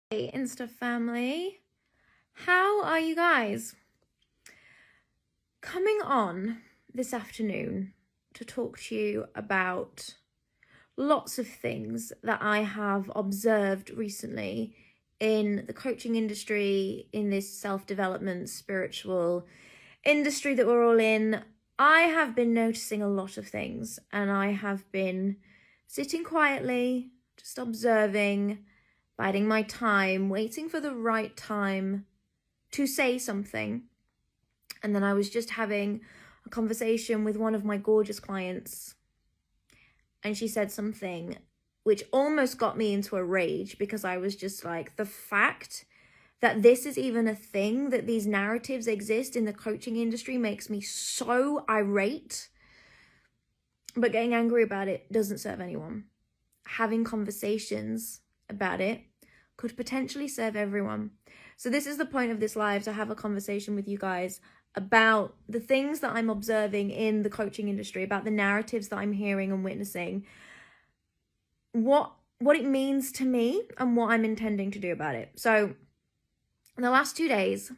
Hey, Insta family, how are you guys? Coming on this afternoon to talk to you about lots of things that I have observed recently in the coaching industry, in this self-development, spiritual industry that we're all in. I have been noticing a lot of things, and I have been sitting quietly, just observing, biding my time, waiting for the right time to say something. And then I was just having a conversation with one of my gorgeous clients, and she said something which almost got me into a rage, because I was just like, the fact that this is even a thing, that these narratives exist in the coaching industry, makes me so irate. But getting angry about it doesn't serve anyone. Having conversations about it could potentially serve everyone. So this is the point of this live, to have a conversation with you guys about the things that I'm observing in the coaching industry, about the narratives that I'm hearing and witnessing, what it means to me and what I'm intending to do about it. So in the last 2 days,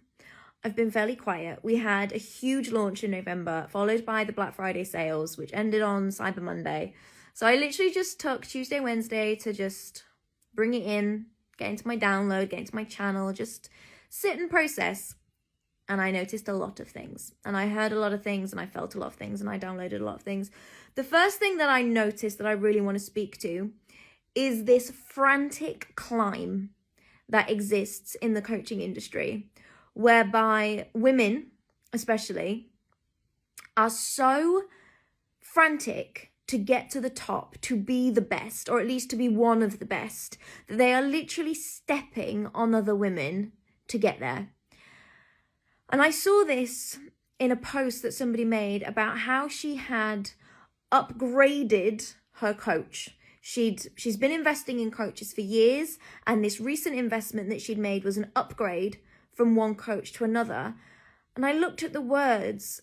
I've been fairly quiet. We had a huge launch in November, followed by the Black Friday sales, which ended on Cyber Monday. So I literally just took Tuesday, Wednesday to just bring it in, get into my download, get into my channel, just sit and process. And I noticed a lot of things, and I heard a lot of things, and I felt a lot of things, and I downloaded a lot of things. The first thing that I noticed that I really want to speak to is this frantic climb that exists in the coaching industry, whereby women, especially, are so frantic to get to the top, to be the best, or at least to be one of the best, that they are literally stepping on other women to get there. And I saw this in a post that somebody made about how she had upgraded her coach. She's been investing in coaches for years, and this recent investment that she'd made was an upgrade from one coach to another. And I looked at the words,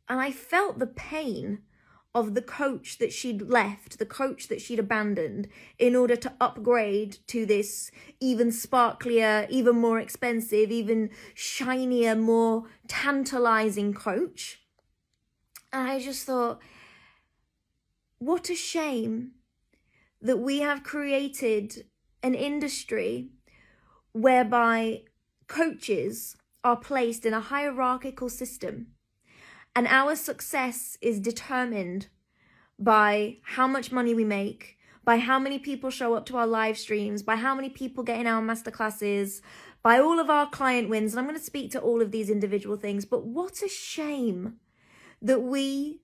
and I felt the pain of the coach that she'd left, the coach that she'd abandoned, in order to upgrade to this even sparklier, even more expensive, even shinier, more tantalizing coach. And I just thought, what a shame that we have created an industry whereby coaches are placed in a hierarchical system, and our success is determined by how much money we make, by how many people show up to our live streams, by how many people get in our masterclasses, by all of our client wins. And I'm going to speak to all of these individual things, but what a shame that we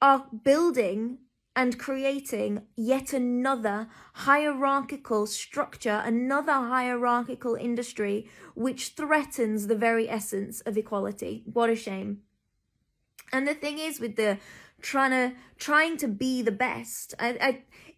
are building and creating yet another hierarchical structure, another hierarchical industry, which threatens the very essence of equality. What a shame. And the thing is, with the trying to be the best,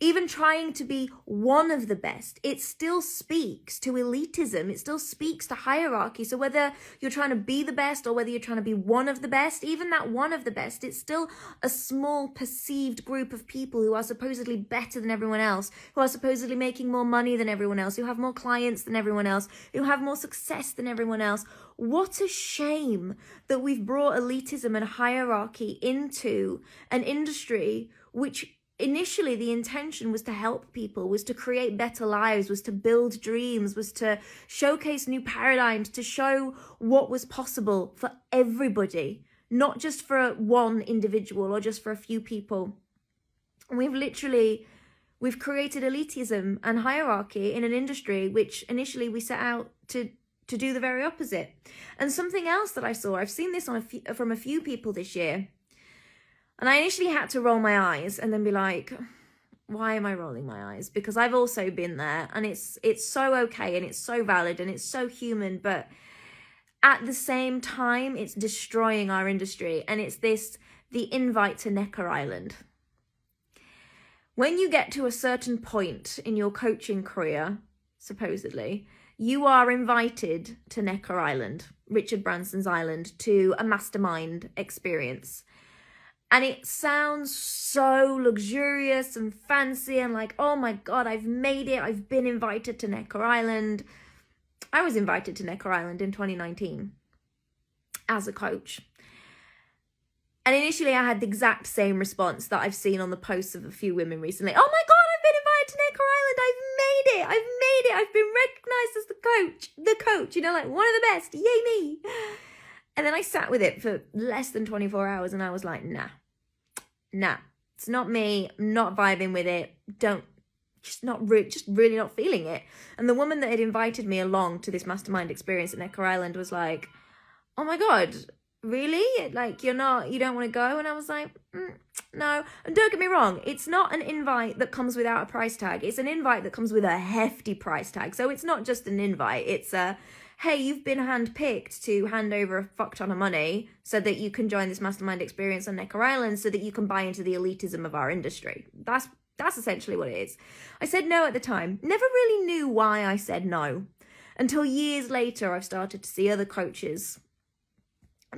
even trying to be one of the best, it still speaks to elitism. It still speaks to hierarchy. So whether you're trying to be the best or whether you're trying to be one of the best, even that one of the best, it's still a small perceived group of people who are supposedly better than everyone else, who are supposedly making more money than everyone else, who have more clients than everyone else, who have more success than everyone else. What a shame that we've brought elitism and hierarchy into an industry which initially the intention was to help people, was to create better lives, was to build dreams, was to showcase new paradigms, to show what was possible for everybody, not just for one individual or just for a few people. And we've created elitism and hierarchy in an industry which initially we set out to do the very opposite. And something else that I saw, I've seen this from a few people this year, and I initially had to roll my eyes and then be like, why am I rolling my eyes? Because I've also been there, and it's so okay, and it's so valid, and it's so human, but at the same time, it's destroying our industry. And it's the invite to Necker Island. When you get to a certain point in your coaching career, supposedly, you are invited to Necker Island, Richard Branson's island, to a mastermind experience. And it sounds so luxurious and fancy and like, oh my God, I've made it. I've been invited to Necker Island. I was invited to Necker Island in 2019 as a coach. And initially I had the exact same response that I've seen on the posts of a few women recently. Oh my God, I've been invited to Necker Island. I've been recognized as the coach, like one of the best. Yay me. And then I sat with it for less than 24 hours and I was like, nah, it's not me. I'm not vibing with it. Just really not feeling it. And the woman that had invited me along to this mastermind experience at Necker Island was like, oh my God, really? Like, you don't want to go? And I was like, no. And don't get me wrong, it's not an invite that comes without a price tag. It's an invite that comes with a hefty price tag. So it's not just an invite. It's hey, you've been handpicked to hand over a fuck ton of money so that you can join this mastermind experience on Necker Island so that you can buy into the elitism of our industry. That's essentially what it is. I said no at the time. Never really knew why I said no. Until years later, I've started to see other coaches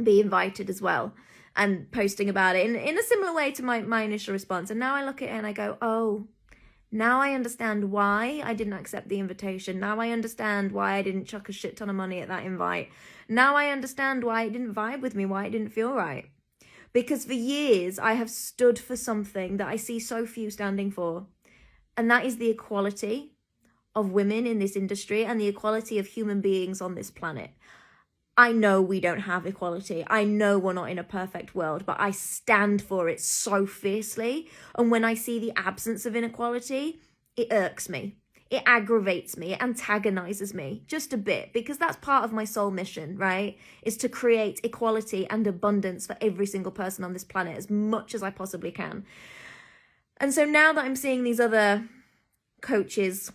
be invited as well and posting about it in a similar way to my initial response. And now I look at it and I go, oh, now I understand why I didn't accept the invitation. Now I understand why I didn't chuck a shit ton of money at that invite. Now I understand why it didn't vibe with me, why it didn't feel right. Because for years I have stood for something that I see so few standing for. And that is the equality of women in this industry and the equality of human beings on this planet. I know we don't have equality. I know we're not in a perfect world, but I stand for it so fiercely. And when I see the absence of inequality, it irks me. It aggravates me. It antagonizes me just a bit, because that's part of my soul mission, right? Is to create equality and abundance for every single person on this planet as much as I possibly can. And so now that I'm seeing these other coaches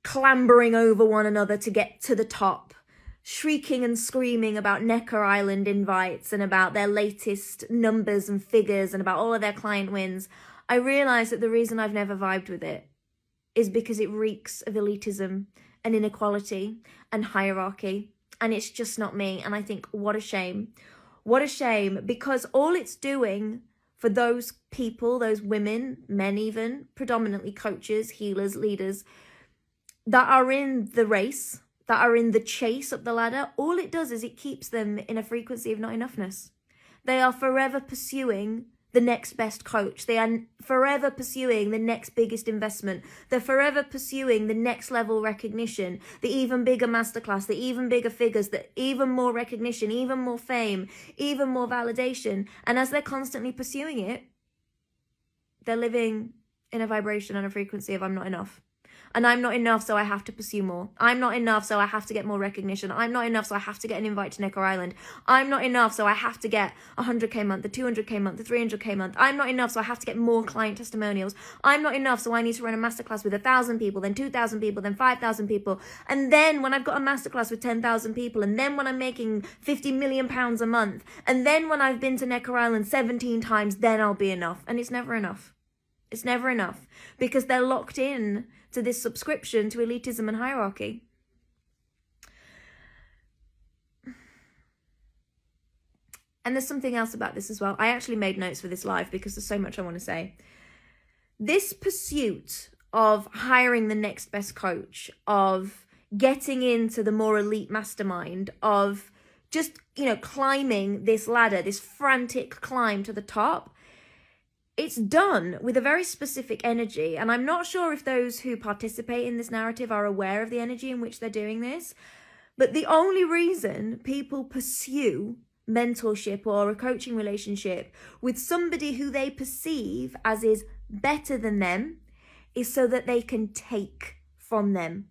clambering over one another to get to the top, shrieking and screaming about Necker Island invites and about their latest numbers and figures and about all of their client wins, I realise that the reason I've never vibed with it is because it reeks of elitism and inequality and hierarchy, and it's just not me. And I think, what a shame. What a shame, because all it's doing for those people, those women, men even, predominantly coaches, healers, leaders, that are in the race, that are in the chase up the ladder, all it does is it keeps them in a frequency of not enoughness. They are forever pursuing the next best coach. They are forever pursuing the next biggest investment. They're forever pursuing the next level recognition, the even bigger masterclass, the even bigger figures, the even more recognition, even more fame, even more validation. And as they're constantly pursuing it, they're living in a vibration and a frequency of I'm not enough. And I'm not enough, so I have to pursue more. I'm not enough, so I have to get more recognition. I'm not enough, so I have to get an invite to Necker Island. I'm not enough, so I have to get 100k month, the 200k month, the 300k month. I'm not enough, so I have to get more client testimonials. I'm not enough, so I need to run a masterclass with 1,000 people, then 2,000 people, then 5,000 people. And then when I've got a masterclass with 10,000 people, and then when I'm making £50 million a month, and then when I've been to Necker Island 17 times, then I'll be enough. And it's never enough. It's never enough, because they're locked in to this subscription to elitism and hierarchy. And there's something else about this as well. I actually made notes for this live because there's so much I want to say. This pursuit of hiring the next best coach, of getting into the more elite mastermind, of just, climbing this ladder, this frantic climb to the top, it's done with a very specific energy. And I'm not sure if those who participate in this narrative are aware of the energy in which they're doing this. But the only reason people pursue mentorship or a coaching relationship with somebody who they perceive as is better than them is so that they can take from them.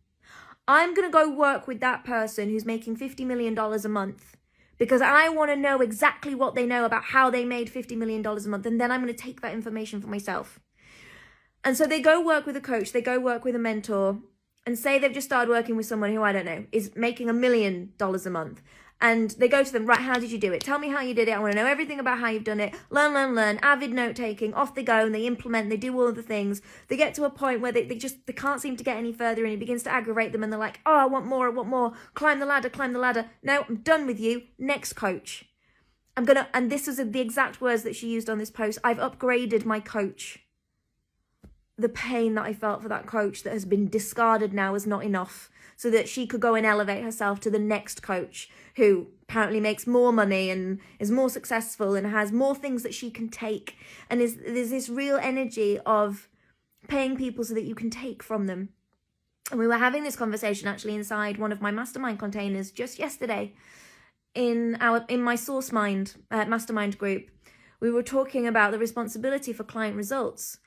I'm going to go work with that person who's making $50 million a month, because I want to know exactly what they know about how they made $50 million a month. And then I'm going to take that information for myself. And so they go work with a coach, they go work with a mentor, and say they've just started working with someone who, I don't know, is making $1 million a month. And they go to them, right, how did you do it? Tell me how you did it. I want to know everything about how you've done it. Learn, avid note-taking, off they go, and they implement, they do all of the things. They get to a point where they can't seem to get any further, and it begins to aggravate them, and they're like, oh, I want more. Climb the ladder. No, I'm done with you. Next coach. And this was the exact words that she used on this post. I've upgraded my coach. the pain that I felt for that coach that has been discarded now as not enough, so that she could go and elevate herself to the next coach who apparently makes more money and is more successful and has more things that she can take. And there's this real energy of paying people so that you can take from them. And we were having this conversation actually inside one of my mastermind containers just yesterday in my Source Mind mastermind group. We were talking about the responsibility for client results.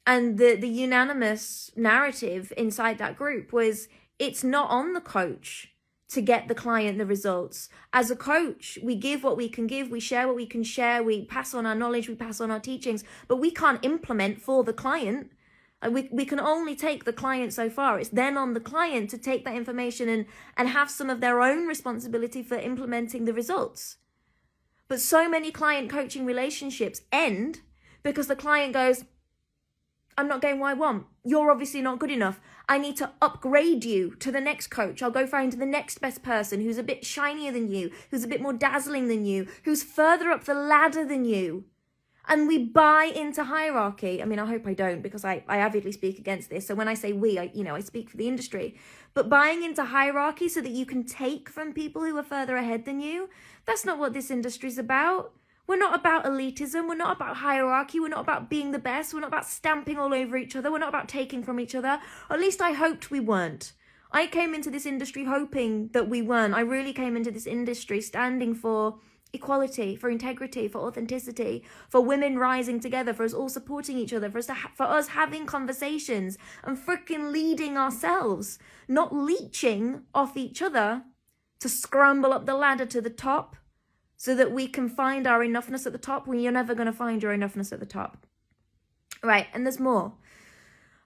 And the unanimous narrative inside that group was, it's not on the coach to get the client the results. As a coach, we give what we can give, we share what we can share, we pass on our knowledge, we pass on our teachings, but we can't implement for the client. We can only take the client so far. It's then on the client to take that information and have some of their own responsibility for implementing the results. But so many client coaching relationships end because the client goes, I'm not getting what I want. You're obviously not good enough. I need to upgrade you to the next coach. I'll go find the next best person who's a bit shinier than you, who's a bit more dazzling than you, who's further up the ladder than you. And we buy into hierarchy. I mean, I hope I don't, because I avidly speak against this. So when I say we, I speak for the industry. But buying into hierarchy so that you can take from people who are further ahead than you, that's not what this industry's about. We're not about elitism. We're not about hierarchy. We're not about being the best. We're not about stamping all over each other. We're not about taking from each other. Or at least I hoped we weren't. I came into this industry hoping that we weren't. I really came into this industry standing for equality, for integrity, for authenticity, for women rising together, for us all supporting each other, for us having conversations and freaking leading ourselves, not leeching off each other to scramble up the ladder to the top so that we can find our enoughness at the top when you're never going to find your enoughness at the top. Right, and there's more.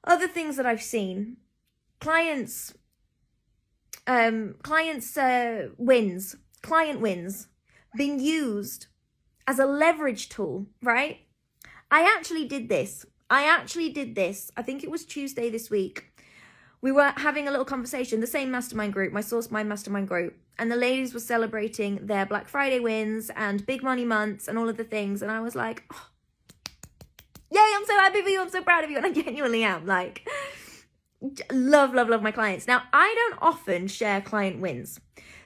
Other things that I've seen. Client wins being used as a leverage tool, right? I actually did this. I think it was Tuesday this week. We were having a little conversation, the same mastermind group, my Source Mind mastermind group, and the ladies were celebrating their Black Friday wins and big money months and all of the things. And I was like, oh, yay, I'm so happy for you. I'm so proud of you. And I genuinely am. Like, love my clients. Now, I don't often share client wins.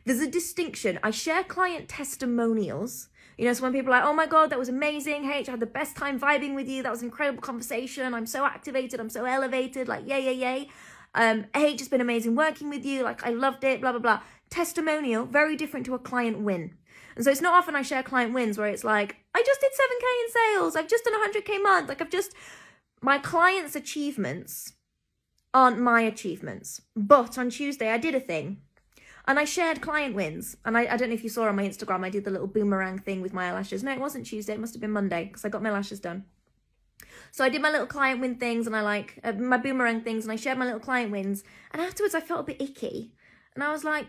There's a distinction. I share client testimonials. So when people are like, oh my God, that was amazing. Hey, I had the best time vibing with you. That was an incredible conversation. I'm so activated. I'm so elevated. Like, yay. Hey, it's been amazing working with you. Like, I loved it, blah, blah, blah. Testimonial, very different to a client win. And so it's not often I share client wins where it's like, I just did 7K in sales. I've just done 100K month. Like, my clients' achievements aren't my achievements. But on Tuesday, I did a thing. And I shared client wins. And I don't know if you saw on my Instagram, I did the little boomerang thing with my eyelashes. No, it wasn't Tuesday. It must have been Monday because I got my lashes done. So I did my little client win things and I my boomerang things, and I shared my little client wins. And afterwards I felt a bit icky. And I was like,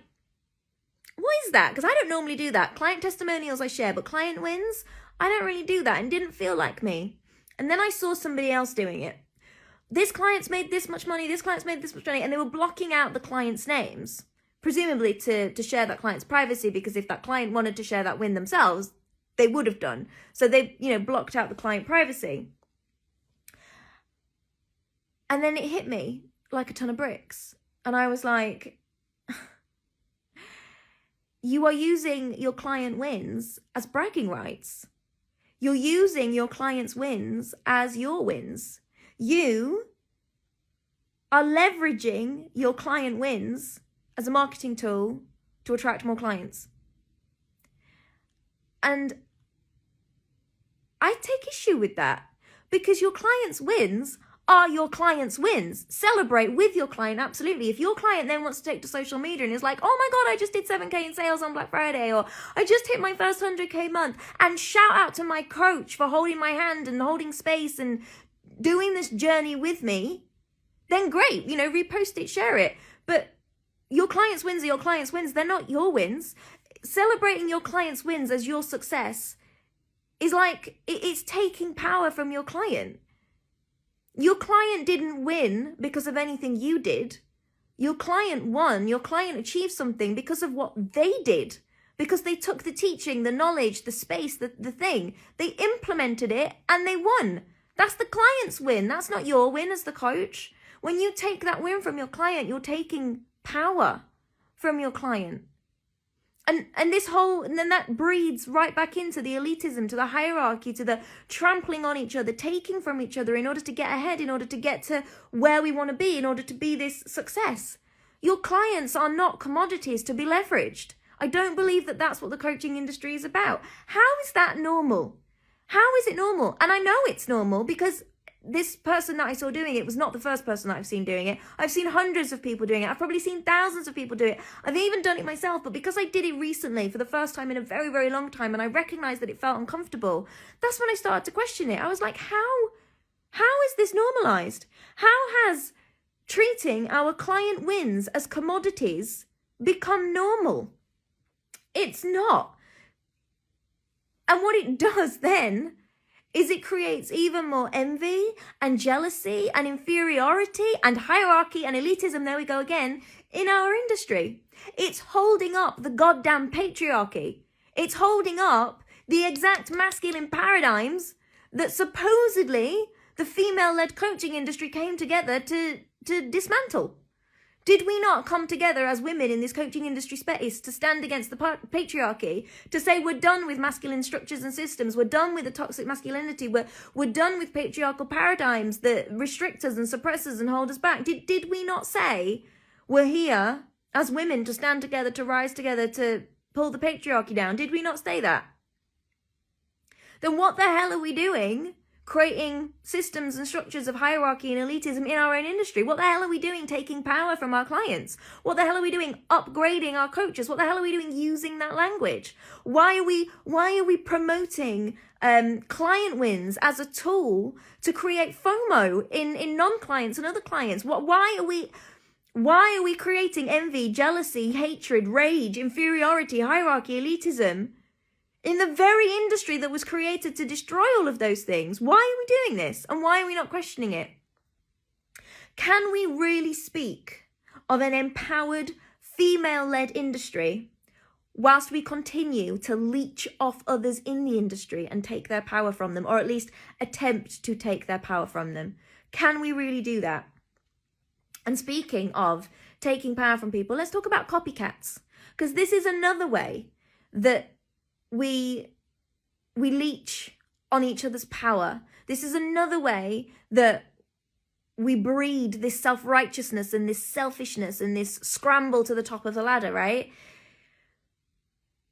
what is that? Because I don't normally do that. Client testimonials I share, but client wins, I don't really do that, and didn't feel like me. And then I saw somebody else doing it. This client's made this much money, this client's made this much money, and they were blocking out the clients' names, presumably to share that client's privacy, because if that client wanted to share that win themselves, they would have done. So they, blocked out the client privacy. And then it hit me like a ton of bricks. And I was like, you are using your client wins as bragging rights. You're using your client's wins as your wins. You are leveraging your client wins as a marketing tool to attract more clients. And I take issue with that, because your client's wins are your client's wins. Celebrate with your client, absolutely. If your client then wants to take to social media and is like, oh my God, I just did 7K in sales on Black Friday, or I just hit my first 100K month, and shout out to my coach for holding my hand and holding space and doing this journey with me, then great, repost it, share it. But your client's wins are your client's wins. They're not your wins. Celebrating your client's wins as your success is like, it's taking power from your client. Your client didn't win because of anything you did. Your client won, your client achieved something because of what they did. Because they took the teaching, the knowledge, the space, the thing. They implemented it and they won. That's the client's win. That's not your win as the coach. When you take that win from your client, you're taking power from your client. And this whole, and then that breeds right back into the elitism, to the hierarchy, to the trampling on each other, taking from each other in order to get ahead, in order to get to where we want to be, in order to be this success. Your clients are not commodities to be leveraged. I don't believe that that's what the coaching industry is about. How is that normal? How is it normal? And I know it's normal because this person that I saw doing it was not the first person that I've seen doing it. I've seen hundreds of people doing it. I've probably seen thousands of people do it. I've even done it myself, but because I did it recently for the first time in a very, very long time, and I recognized that it felt uncomfortable, that's when I started to question it. I was like, how is this normalized? How has treating our client wins as commodities become normal? It's not. And what it does then is it creates even more envy and jealousy and inferiority and hierarchy and elitism, there we go again, in our industry. It's holding up the goddamn patriarchy. It's holding up the exact masculine paradigms that supposedly the female-led coaching industry came together to dismantle. Did we not come together as women in this coaching industry space to stand against the patriarchy, to say we're done with masculine structures and systems, we're done with the toxic masculinity, we're done with patriarchal paradigms that restrict us and suppress us and hold us back? Did we not say we're here as women to stand together, to rise together, to pull the patriarchy down? Did we not say that? Then what the hell are we doing creating systems and structures of hierarchy and elitism in our own industry? What the hell are we doing taking power from our clients? What the hell are we doing upgrading our coaches? What the hell are we doing using that language? Why are we promoting client wins as a tool to create FOMO in non-clients and other clients? Why are we creating envy, jealousy, hatred, rage, inferiority, hierarchy, elitism in the very industry that was created to destroy all of those things? Why are we doing this? And why are we not questioning it? Can we really speak of an empowered, female-led industry whilst we continue to leech off others in the industry and take their power from them, or at least attempt to take their power from them? Can we really do that? And speaking of taking power from people, let's talk about copycats, because this is another way that we leech on each other's power. This is another way that we breed this self-righteousness and this selfishness and this scramble to the top of the ladder, right?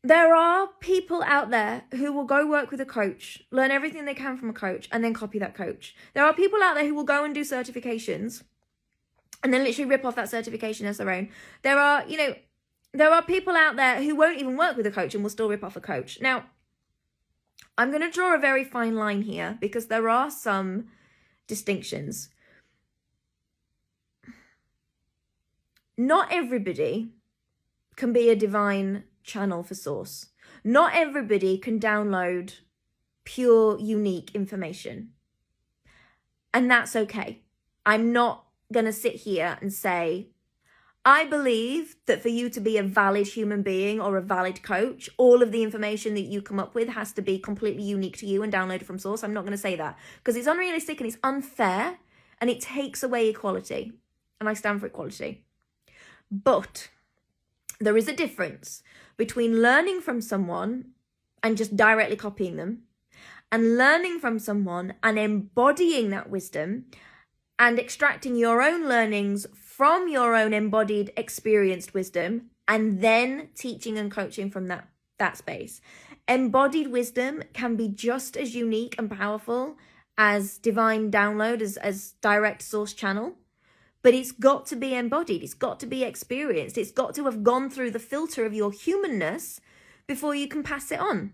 There are people out there who will go work with a coach, learn everything they can from a coach, and then copy that coach. There are people out there who will go and do certifications and then literally rip off that certification as their own. There are people out there who won't even work with a coach and will still rip off a coach. Now, I'm going to draw a very fine line here because there are some distinctions. Not everybody can be a divine channel for source. Not everybody can download pure, unique information. And that's okay. I'm not going to sit here and say, I believe that for you to be a valid human being or a valid coach, all of the information that you come up with has to be completely unique to you and downloaded from source. I'm not going to say that because it's unrealistic and it's unfair and it takes away equality. And I stand for equality. But there is a difference between learning from someone and just directly copying them, and learning from someone and embodying that wisdom and extracting your own learnings from your own embodied, experienced wisdom, and then teaching and coaching from that space. Embodied wisdom can be just as unique and powerful as divine download, as direct source channel, but it's got to be embodied. It's got to be experienced. It's got to have gone through the filter of your humanness before you can pass it on.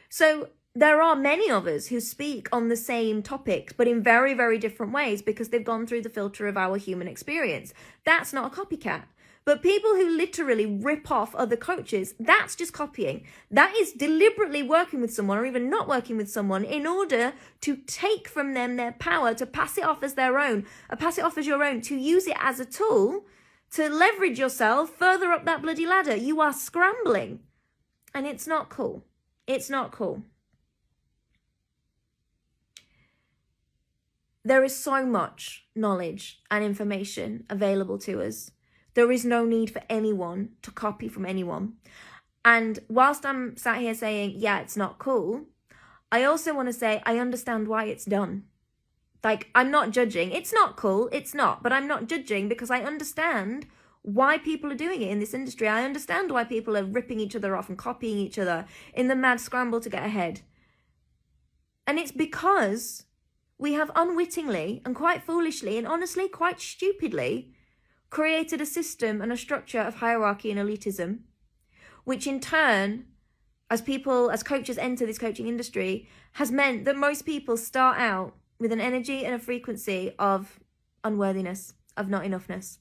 So there are many of us who speak on the same topics, but in very, very different ways because they've gone through the filter of our human experience. That's not a copycat. But people who literally rip off other coaches, that's just copying. That is deliberately working with someone or even not working with someone in order to take from them their power, to pass it off as their own, or pass it off as your own, to use it as a tool to leverage yourself further up that bloody ladder. You are scrambling. And it's not cool. It's not cool. There is so much knowledge and information available to us. There is no need for anyone to copy from anyone. And whilst I'm sat here saying, yeah, it's not cool, I also want to say I understand why it's done. Like, I'm not judging. It's not cool. It's not. But I'm not judging because I understand why people are doing it in this industry. I understand why people are ripping each other off and copying each other in the mad scramble to get ahead. And it's because we have unwittingly and quite foolishly and honestly quite stupidly created a system and a structure of hierarchy and elitism, which in turn, as coaches enter this coaching industry, has meant that most people start out with an energy and a frequency of unworthiness, of not enoughness.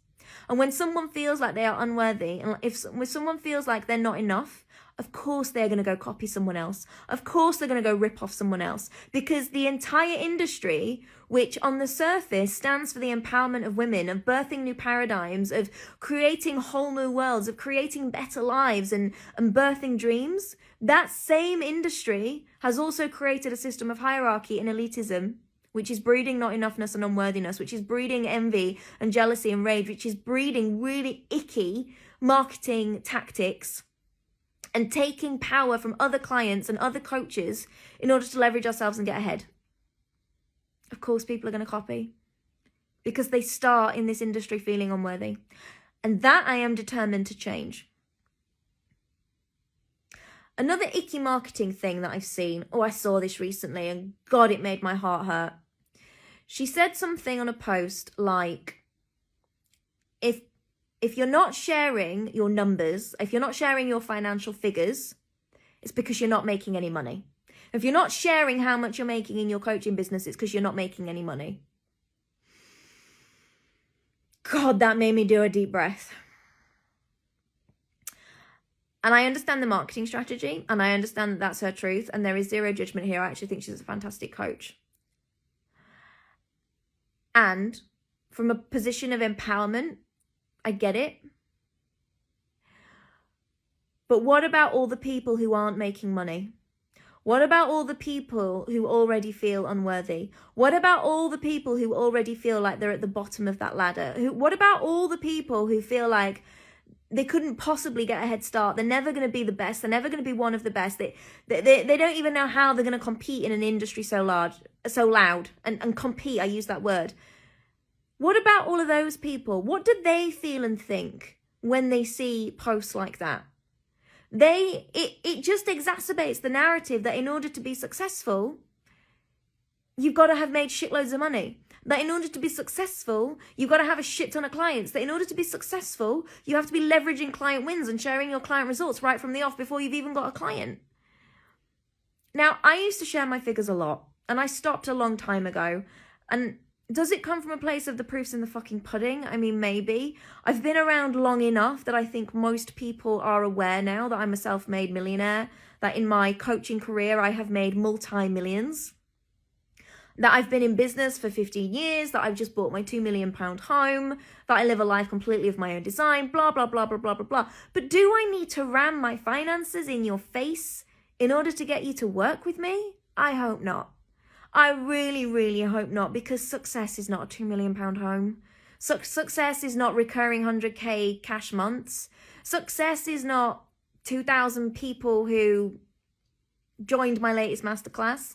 And when someone feels like they are unworthy, and if someone feels like they're not enough, of course they're going to go copy someone else. Of course they're going to go rip off someone else. Because the entire industry, which on the surface stands for the empowerment of women, of birthing new paradigms, of creating whole new worlds, of creating better lives and birthing dreams, that same industry has also created a system of hierarchy and elitism, which is breeding not enoughness and unworthiness, which is breeding envy and jealousy and rage, which is breeding really icky marketing tactics and taking power from other clients and other coaches in order to leverage ourselves and get ahead. Of course, people are going to copy because they start in this industry feeling unworthy. And that I am determined to change. Another icky marketing thing that I've seen, I saw this recently and God, it made my heart hurt. She said something on a post like, if you're not sharing your numbers, if you're not sharing your financial figures, it's because you're not making any money. If you're not sharing how much you're making in your coaching business, it's because you're not making any money. God, that made me do a deep breath. And I understand the marketing strategy, and I understand that that's her truth, and there is zero judgment here. I actually think she's a fantastic coach. And from a position of empowerment, I get it. But what about all the people who aren't making money? What about all the people who already feel unworthy? What about all the people who already feel like they're at the bottom of that ladder? What about all the people who feel like they couldn't possibly get a head start? They're never going to be the best. They're never going to be one of the best. They don't even know how they're going to compete in an industry so loud and compete. I use that word. What about all of those people? What do they feel and think when they see posts like that? It just exacerbates the narrative that in order to be successful, you've got to have made shitloads of money. That in order to be successful, you've got to have a shit ton of clients. That in order to be successful, you have to be leveraging client wins and sharing your client results right from the off before you've even got a client. Now, I used to share my figures a lot, and I stopped a long time ago. And does it come from a place of the proof's in the fucking pudding? I mean, maybe. I've been around long enough that I think most people are aware now that I'm a self-made millionaire, that in my coaching career I have made multi-millions, that I've been in business for 15 years, that I've just bought my £2 million home, that I live a life completely of my own design, blah, blah, blah, blah, blah, blah, blah. But do I need to ram my finances in your face in order to get you to work with me? I hope not. I really, really hope not, because success is not a £2 million home. Success is not recurring 100k cash months. Success is not 2,000 people who joined my latest masterclass.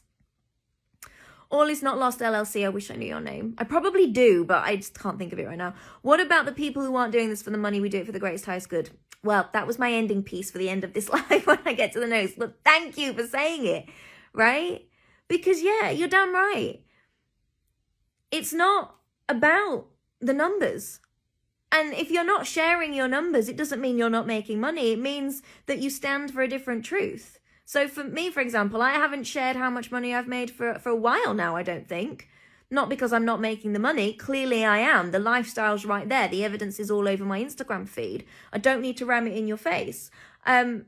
All is not lost LLC. I wish I knew your name. I probably do, but I just can't think of it right now. What about the people who aren't doing this for the money? We do it for the greatest, highest good. Well, that was my ending piece for the end of this live when I get to the notes. But thank you for saying it, right? Because, yeah, you're damn right. It's not about the numbers. And if you're not sharing your numbers, it doesn't mean you're not making money. It means that you stand for a different truth. So for me, for example, I haven't shared how much money I've made for a while now, I don't think. Not because I'm not making the money. Clearly I am. The lifestyle's right there. The evidence is all over my Instagram feed. I don't need to ram it in your face. But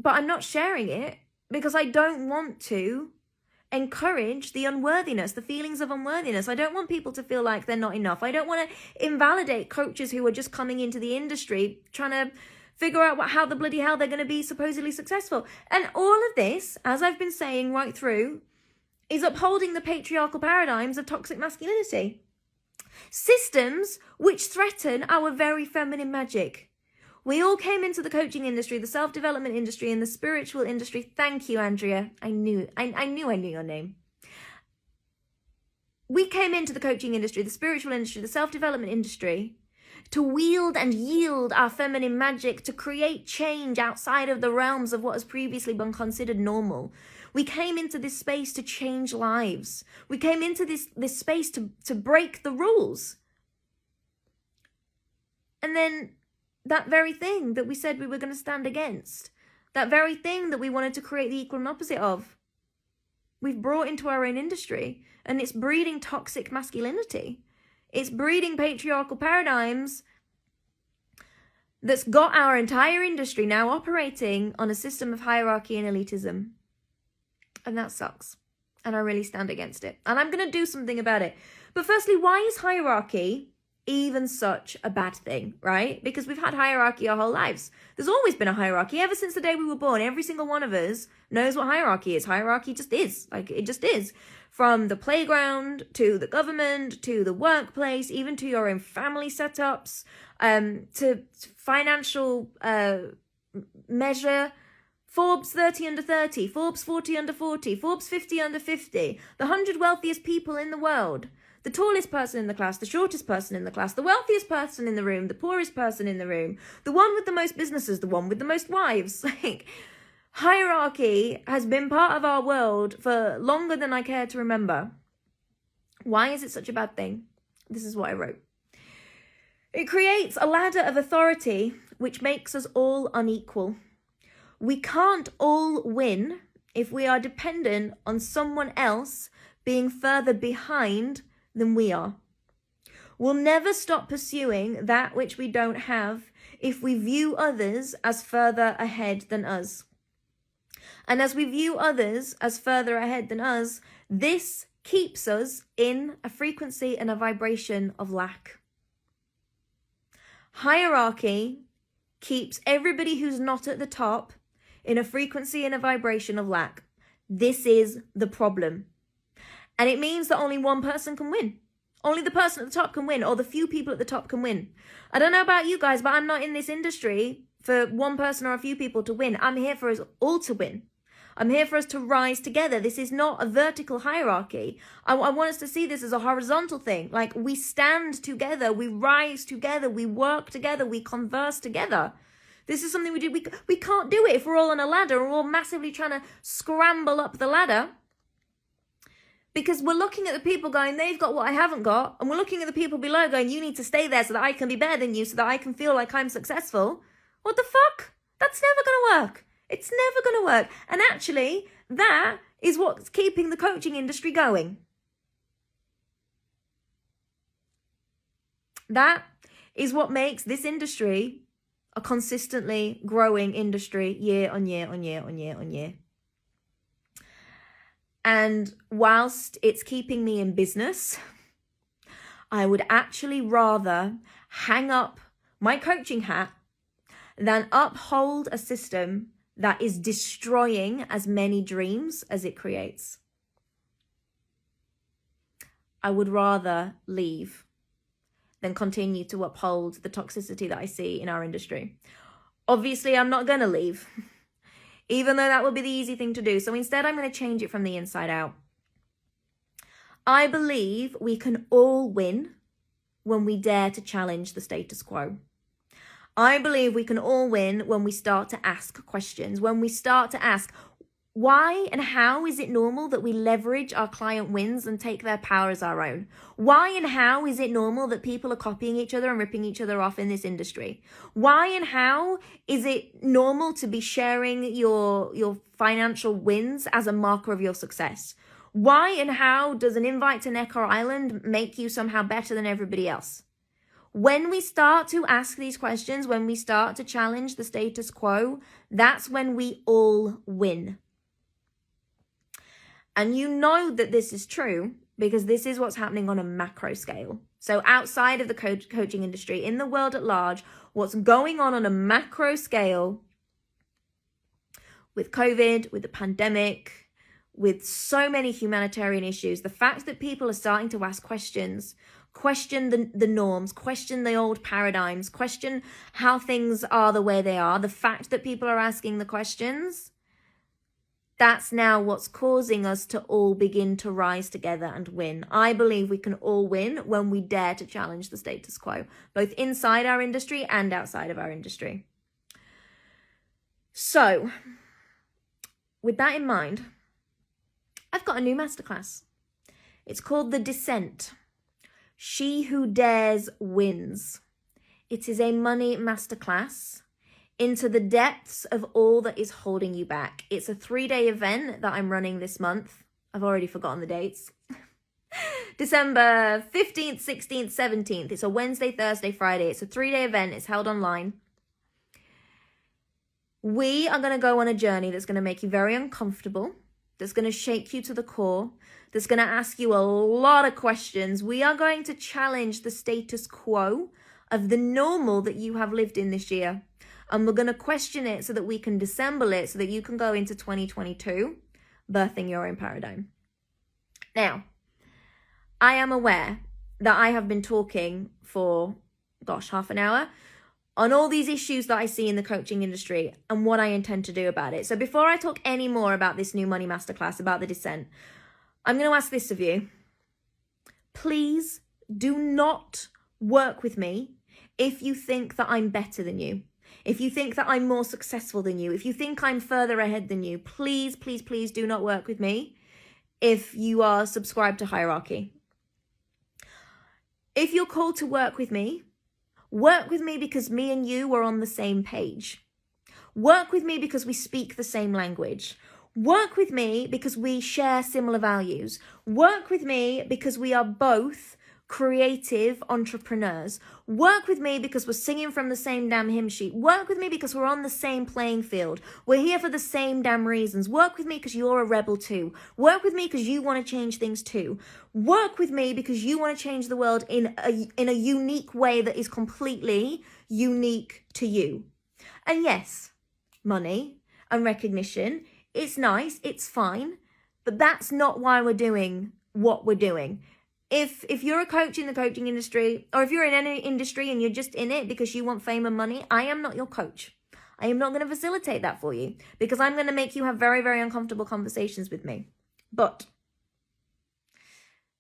I'm not sharing it because I don't want to encourage the unworthiness, the feelings of unworthiness. I don't want people to feel like they're not enough. I don't want to invalidate coaches who are just coming into the industry trying to figure out how the bloody hell they're going to be supposedly successful. And all of this, as I've been saying right through, is upholding the patriarchal paradigms of toxic masculinity. Systems which threaten our very feminine magic. We all came into the coaching industry, the self-development industry, and the spiritual industry. Thank you, Andrea. I knew your name. We came into the coaching industry, the spiritual industry, the self-development industry to wield and yield our feminine magic, to create change outside of the realms of what has previously been considered normal. We came into this space to change lives. We came into this space to break the rules. And then that very thing that we said we were going to stand against, that very thing that we wanted to create the equal and opposite of, we've brought into our own industry, and it's breeding toxic masculinity. It's breeding patriarchal paradigms that's got our entire industry now operating on a system of hierarchy and elitism. And that sucks. And I really stand against it. And I'm going to do something about it. But firstly, why is hierarchy even such a bad thing, right? Because we've had hierarchy our whole lives. There's always been a hierarchy ever since the day we were born. Every single one of us knows what hierarchy is. Hierarchy just is. Like, it just is. From the playground to the government to the workplace, even to your own family setups, to financial measure. Forbes 30 under 30, Forbes 40 under 40, Forbes 50 under 50, the 100 wealthiest people in the world, the tallest person in the class, the shortest person in the class, the wealthiest person in the room, the poorest person in the room, the one with the most businesses, the one with the most wives. Like, hierarchy has been part of our world for longer than I care to remember. Why is it such a bad thing? This is what I wrote. It creates a ladder of authority which makes us all unequal. We can't all win if we are dependent on someone else being further behind than we are. We'll never stop pursuing that which we don't have if we view others as further ahead than us. And as we view others as further ahead than us, this keeps us in a frequency and a vibration of lack. Hierarchy keeps everybody who's not at the top in a frequency and a vibration of lack. This is the problem. And it means that only one person can win. Only the person at the top can win, or the few people at the top can win. I don't know about you guys, but I'm not in this industry for one person or a few people to win. I'm here for us all to win. I'm here for us to rise together. This is not a vertical hierarchy. I want us to see this as a horizontal thing. Like, we stand together, we rise together, we work together, we converse together. This is something we do. We can't do it if we're all on a ladder and we're all massively trying to scramble up the ladder. Because we're looking at the people going, they've got what I haven't got. And we're looking at the people below going, you need to stay there so that I can be better than you, so that I can feel like I'm successful. What the fuck? That's never going to work. It's never going to work. And actually, that is what's keeping the coaching industry going. That is what makes this industry a consistently growing industry year on year on year on year on year. And whilst it's keeping me in business, I would actually rather hang up my coaching hat than uphold a system that is destroying as many dreams as it creates. I would rather leave than continue to uphold the toxicity that I see in our industry. Obviously, I'm not going to leave, even though that would be the easy thing to do. So instead, I'm going to change it from the inside out. I believe we can all win when we dare to challenge the status quo. I believe we can all win when we start to ask questions, when we start to ask, why and how is it normal that we leverage our client wins and take their power as our own? Why and how is it normal that people are copying each other and ripping each other off in this industry? Why and how is it normal to be sharing your financial wins as a marker of your success? Why and how does an invite to Necker Island make you somehow better than everybody else? When we start to ask these questions, when we start to challenge the status quo, that's when we all win. And you know that this is true because this is what's happening on a macro scale. So outside of the coaching industry, in the world at large, what's going on a macro scale with COVID, with the pandemic, with so many humanitarian issues, the fact that people are starting to ask questions, question the norms, question the old paradigms, question how things are the way they are, the fact that people are asking the questions, that's now what's causing us to all begin to rise together and win. I believe we can all win when we dare to challenge the status quo, both inside our industry and outside of our industry. So, with that in mind, I've got a new masterclass. It's called The Descent. She Who Dares Wins. It is a money masterclass into the depths of all that is holding you back. It's a 3-day event that I'm running this month. I've already forgotten the dates. December 15th, 16th, 17th. It's a Wednesday, Thursday, Friday. It's a 3-day event. It's held online. We are going to go on a journey that's going to make you very uncomfortable, that's going to shake you to the core, that's going to ask you a lot of questions. We are going to challenge the status quo of the normal that you have lived in this year. And we're going to question it so that we can dissemble it so that you can go into 2022 birthing your own paradigm. Now, I am aware that I have been talking for, half an hour on all these issues that I see in the coaching industry and what I intend to do about it. So before I talk any more about this new money masterclass, about the descent, I'm going to ask this of you. Please do not work with me if you think that I'm better than you. If you think that I'm more successful than you, if you think I'm further ahead than you, please, please, please do not work with me if you are subscribed to hierarchy. If you're called to work with me because me and you are on the same page. Work with me because we speak the same language. Work with me because we share similar values. Work with me because we are both creative entrepreneurs. Work with me because we're singing from the same damn hymn sheet. Work with me because we're on the same playing field. We're here for the same damn reasons. Work with me because you're a rebel too. Work with me because you want to change things too. Work with me because you want to change the world in a unique way that is completely unique to you. And yes, money and recognition, it's nice, it's fine, but that's not why we're doing what we're doing. If you're a coach in the coaching industry, or if you're in any industry and you're just in it because you want fame and money, I am not your coach. I am not going to facilitate that for you because I'm going to make you have very, very uncomfortable conversations with me. But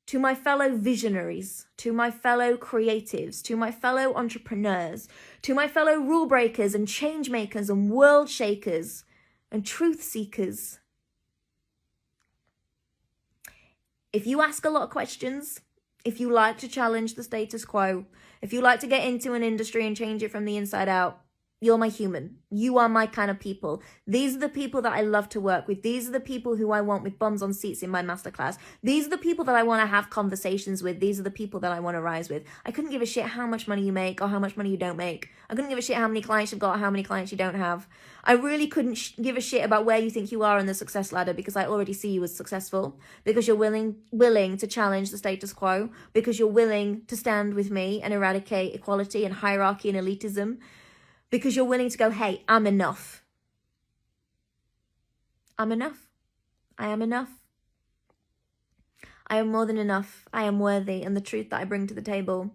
to my fellow visionaries, to my fellow creatives, to my fellow entrepreneurs, to my fellow rule breakers and change makers and world shakers and truth seekers, if you ask a lot of questions, if you like to challenge the status quo, if you like to get into an industry and change it from the inside out, you're my human. You are my kind of people. These are the people that I love to work with. These are the people who I want with bums on seats in my masterclass. These are the people that I want to have conversations with. These are the people that I want to rise with. I couldn't give a shit how much money you make or how much money you don't make. I couldn't give a shit how many clients you've got or how many clients you don't have. I really couldn't give a shit about where you think you are in the success ladder because I already see you as successful, because you're willing to challenge the status quo, because you're willing to stand with me and eradicate equality and hierarchy and elitism, because you're willing to go, hey, I'm enough. I'm enough. I am enough. I am more than enough. I am worthy. And the truth that I bring to the table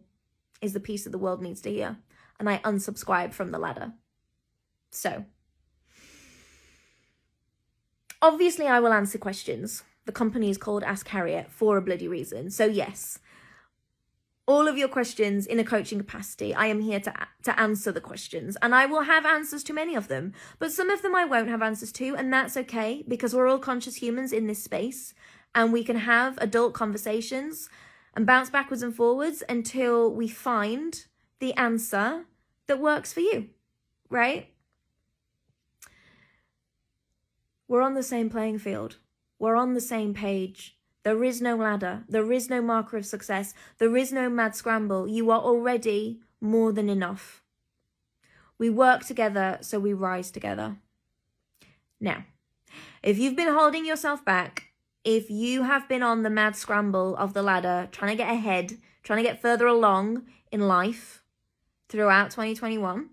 is the piece that the world needs to hear. And I unsubscribe from the ladder. So, obviously I will answer questions. The company is called Ask Harriet for a bloody reason. So yes, all of your questions in a coaching capacity, I am here to answer the questions, and I will have answers to many of them, but some of them I won't have answers to, and that's okay, because we're all conscious humans in this space, and we can have adult conversations and bounce backwards and forwards until we find the answer that works for you, right? We're on the same playing field. We're on the same page. There is no ladder. There is no marker of success. There is no mad scramble. You are already more than enough. We work together, so we rise together. Now, if you've been holding yourself back, if you have been on the mad scramble of the ladder, trying to get ahead, trying to get further along in life throughout 2021,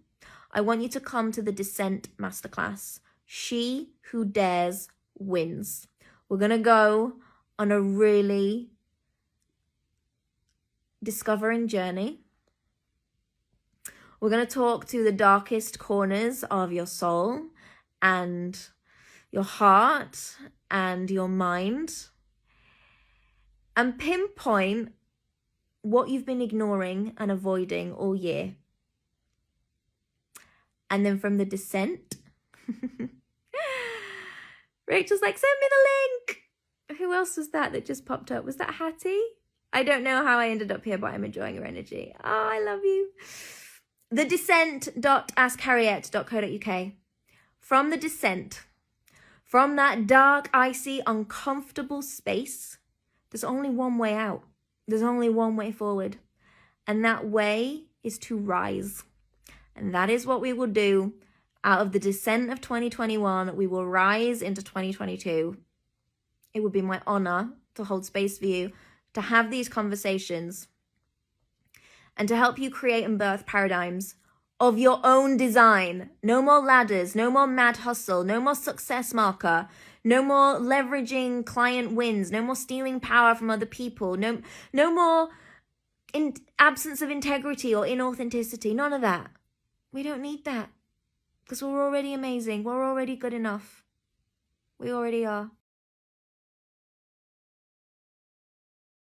I want you to come to the Descent Masterclass. She Who Dares Wins. We're going to go on a really discovering journey. We're going to talk to the darkest corners of your soul and your heart and your mind, and pinpoint what you've been ignoring and avoiding all year. And then from the descent, Rachel's like, send me the link. Who else was that just popped up? Was that Hattie? I don't know how I ended up here, but I'm enjoying your energy. Oh, I love you. The descent.askharriet.co.uk. From the descent, from that dark, icy, uncomfortable space, there's only one way out. There's only one way forward. And that way is to rise. And that is what we will do. Out of the descent of 2021, we will rise into 2022. It would be my honor to hold space for you, to have these conversations, and to help you create and birth paradigms of your own design. No more ladders, no more mad hustle, no more success marker, no more leveraging client wins, no more stealing power from other people, no more absence of integrity or inauthenticity, none of that. We don't need that, because we're already amazing. We're already good enough. We already are.